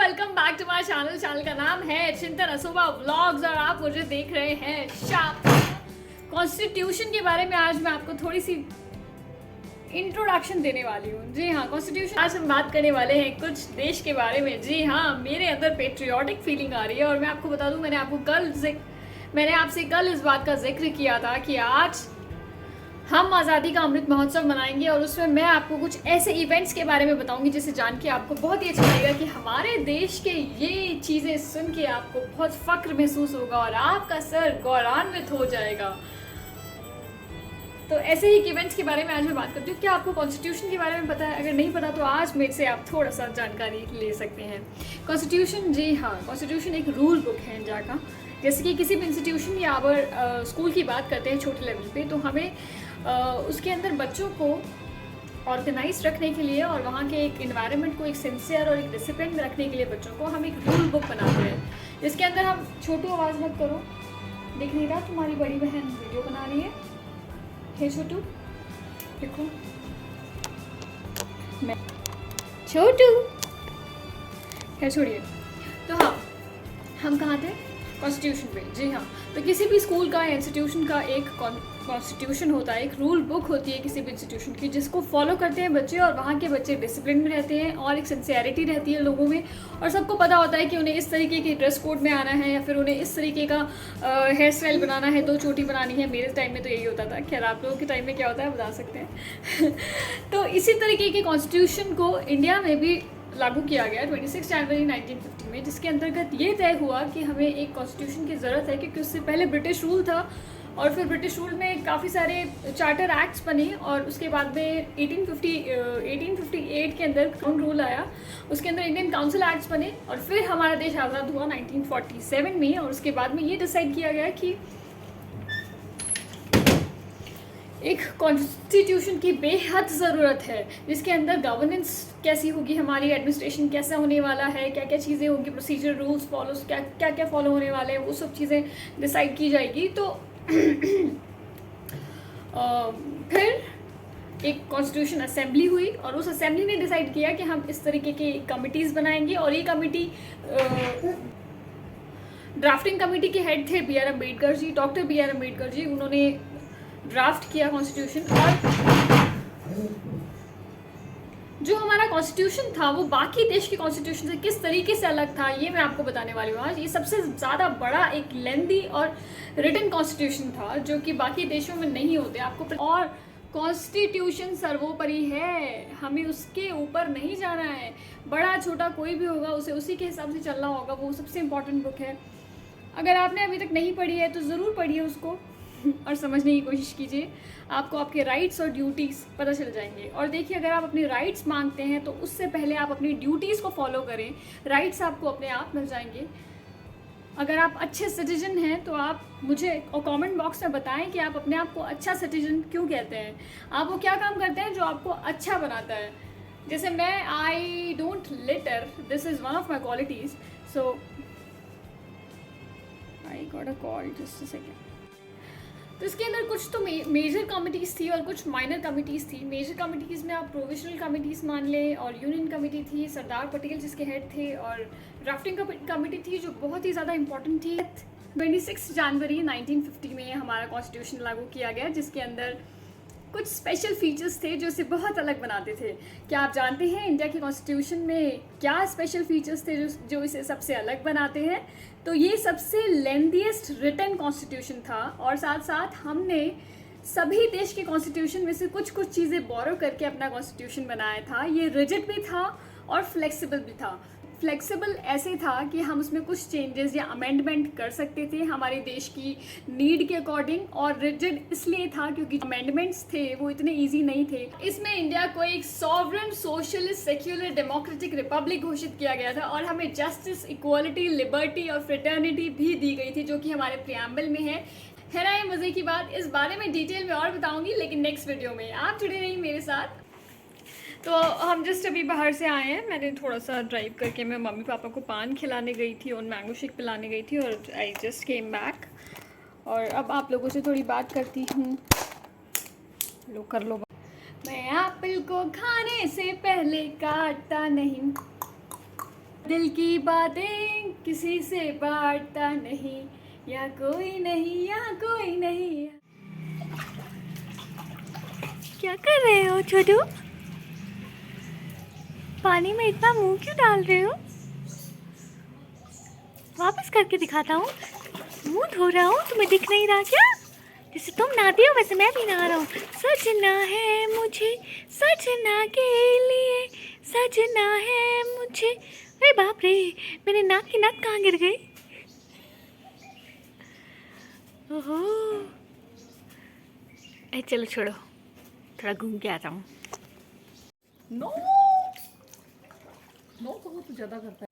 Welcome back to my channel का नाम है चिंतन असोबा व्लॉग्स और आप मुझे देख रहे हैं शाप। कॉन्स्टिट्यूशन के बारे में आज मैं आपको थोड़ी सी इंट्रोडक्शन देने वाली हूँ। जी हाँ, कॉन्स्टिट्यूशन आज हम बात करने वाले हैं कुछ देश के बारे में। जी हाँ, मेरे अंदर पेट्रियाटिक फीलिंग आ रही है और मैं आपको बता दूँ, मैंने आपसे कल इस बात का जिक्र किया था कि आज हम आज़ादी का अमृत महोत्सव मनाएंगे और उसमें मैं आपको कुछ ऐसे इवेंट्स के बारे में बताऊंगी जिसे जान के आपको बहुत ही अच्छा लगेगा कि हमारे देश के ये चीज़ें सुन के आपको बहुत फक्र महसूस होगा और आपका सर गौरवान्वित हो जाएगा। तो ऐसे ही इवेंट्स के बारे में आज मैं बात करती हूँ। क्या आपको कॉन्स्टिट्यूशन के बारे में पता है? अगर नहीं पता तो आज मेरे से आप थोड़ा सा जानकारी ले सकते हैं। कॉन्स्टिट्यूशन, जी हाँ, कॉन्स्टिट्यूशन एक रूल बुक है इंडिया का। जैसे कि किसी भी इंस्टीट्यूशन या अगर स्कूल की बात करते हैं छोटे लेवल पे, तो हमें उसके अंदर बच्चों को ऑर्गेनाइज रखने के लिए और वहाँ के एक इन्वायरमेंट को एक सिंसियर और एक डिसिप्लिन में रखने के लिए बच्चों को हम एक रूल बुक बनाते हैं, जिसके अंदर हम छोटू आवाज़ मत करो, दिख नहीं रहा तुम्हारी बड़ी बहन वीडियो बना रही है। हे छोटू, देखो मैं छोटू, खैर छोड़िए। तो हाँ, हम कहाँ थे? कॉन्स्टिट्यूशन पे। जी हाँ, तो किसी भी स्कूल का या इंस्टीट्यूशन का एक कॉन्स्टिट्यूशन होता है, एक रूल बुक होती है किसी भी इंस्टीट्यूशन की, जिसको फॉलो करते हैं बच्चे और वहाँ के बच्चे डिसिप्लिन में रहते हैं और एक सिंसियरिटी रहती है लोगों में और सबको पता होता है कि उन्हें इस तरीके के ड्रेस कोड में आना है या फिर उन्हें इस तरीके का हेयर स्टाइल बनाना है, 2 चोटी बनानी है। मेरे टाइम में तो यही होता था। खैर, आप लोगों के टाइम में क्या होता है बता सकते हैं। तो इसी तरीके के कॉन्स्टिट्यूशन को इंडिया में भी लागू किया गया 26 जनवरी 1950 में, जिसके अंतर्गत ये तय हुआ कि हमें एक कॉन्स्टिट्यूशन की ज़रूरत है, क्योंकि उससे पहले ब्रिटिश रूल था और फिर ब्रिटिश रूल में काफ़ी सारे चार्टर एक्ट्स बने और उसके बाद में 1858 के अंदर क्राउन रूल आया, उसके अंदर इंडियन काउंसिल एक्ट्स बने और फिर हमारा देश आज़ाद हुआ 1947 में। और उसके बाद में ये डिसाइड किया गया कि एक कॉन्स्टिट्यूशन की बेहद ज़रूरत है, जिसके अंदर गवर्नेंस कैसी होगी, हमारी एडमिनिस्ट्रेशन कैसा होने वाला है, क्या क्या चीज़ें होंगी, प्रोसीजर, रूल्स, फॉलोस, क्या क्या फॉलो होने वाले हैं, वो सब चीज़ें डिसाइड की जाएगी। तो फिर एक कॉन्स्टिट्यूशन असेंबली हुई और उस असेंबली ने डिसाइड किया कि हम इस तरीके की कमिटीज़ बनाएंगे और ये कमिटी ड्राफ्टिंग कमेटी के हेड थे B R Ambedkar ji, doctor B R Ambedkar ji. उन्होंने ड्राफ्ट किया कॉन्स्टिट्यूशन और जो हमारा कॉन्स्टिट्यूशन था वो बाकी देश के कॉन्स्टिट्यूशन से किस तरीके से अलग था, ये मैं आपको बताने वाली हूँ आज। ये सबसे ज़्यादा बड़ा एक लेंदी और रिटन कॉन्स्टिट्यूशन था जो कि बाकी देशों में नहीं होते आपको। और कॉन्स्टिट्यूशन सर्वोपरि है, हमें उसके ऊपर नहीं जाना है। बड़ा छोटा कोई भी होगा उसे उसी के हिसाब से चलना होगा, वो सबसे इम्पॉर्टेंट बुक है। अगर आपने अभी तक नहीं पढ़ी है तो ज़रूर पढ़िए उसको और समझने की कोशिश कीजिए, आपको आपके राइट्स और ड्यूटीज़ पता चल जाएंगे। और देखिए, अगर आप अपने राइट्स मांगते हैं तो उससे पहले आप अपनी ड्यूटीज़ को फॉलो करें, राइट्स आपको अपने आप मिल जाएंगे। अगर आप अच्छे सिटीजन हैं तो आप मुझे और कमेंट बॉक्स में बताएं कि आप अपने आप को अच्छा सिटीजन क्यों कहते हैं, आप वो क्या काम करते हैं जो आपको अच्छा बनाता है। जैसे मैं, I don't litre, this is one of my qualities. So I got a call, just a second. तो इसके अंदर कुछ तो मेजर कमिटीज़ थी और कुछ माइनर कमिटीज़ थी। मेजर कमिटीज़ में आप प्रोविजनल कमिटीज़ मान लें और यूनियन कमेटी थी, सरदार पटेल जिसके हेड थे, और ड्राफ्टिंग कमेटी थी जो बहुत ही ज़्यादा इंपॉर्टेंट थी। 26 जनवरी 1950 में हमारा कॉन्स्टिट्यूशन लागू किया गया, जिसके अंदर कुछ स्पेशल फीचर्स थे जो इसे बहुत अलग बनाते थे। क्या आप जानते हैं इंडिया के कॉन्स्टिट्यूशन में क्या स्पेशल फीचर्स थे जो इसे सबसे अलग बनाते हैं? तो ये सबसे लेंथीएस्ट रिटन कॉन्स्टिट्यूशन था और साथ साथ हमने सभी देश के कॉन्स्टिट्यूशन में से कुछ कुछ चीज़ें बोरो करके अपना कॉन्स्टिट्यूशन बनाया था। ये रिजिड भी था और फ्लेक्सिबल भी था। फ्लेक्सिबल ऐसे था कि हम उसमें कुछ चेंजेस या अमेंडमेंट कर सकते थे हमारे देश की नीड के अकॉर्डिंग, और रिजिड इसलिए था क्योंकि अमेंडमेंट्स थे वो इतने इजी नहीं थे। इसमें इंडिया को एक sovereign, socialist, secular, democratic Republic घोषित किया गया था और हमें जस्टिस, इक्वालिटी, लिबर्टी और फ्रेटर्निटी भी दी गई थी, जो कि हमारे प्रियम्बल में है ना। ये मज़े की बात, इस बारे में डिटेल में और बताऊंगी लेकिन नेक्स्ट वीडियो में। आप जुड़े रहिए मेरे साथ। तो हम जस्ट अभी बाहर से आए हैं। मैंने थोड़ा सा ड्राइव करके मैं मम्मी पापा को पान खिलाने गई थी और मैंगो शेक पिलाने गई थी और आई जस्ट केम बैक। और अब आप लोगों से थोड़ी बात करती हूँ। लो कर लो। मैं एप्पल को खाने से पहले काटता नहीं, दिल की बातें किसी से बांटता नहीं, या कोई नहीं, या कोई नहीं। क्या कर रहे हो छोटू? पानी में इतना मुंह क्यों डाल रहे हो? वापस करके दिखाता हूँ। मुंह धो रहा हूँ, तुम्हें दिख नहीं रहा क्या? जैसे तुम नहाती हो वैसे मैं भी नहा रहा हूँ। सजना है मुझे सजना के लिए, सजना है मुझे। अरे बाप रे, मेरे नाक की नथ कहाँ गिर गई? ओहो, चलो छोड़ो, थोड़ा घूम के आता हूँ। नो नो तो वो तो ज़्यादा करता है।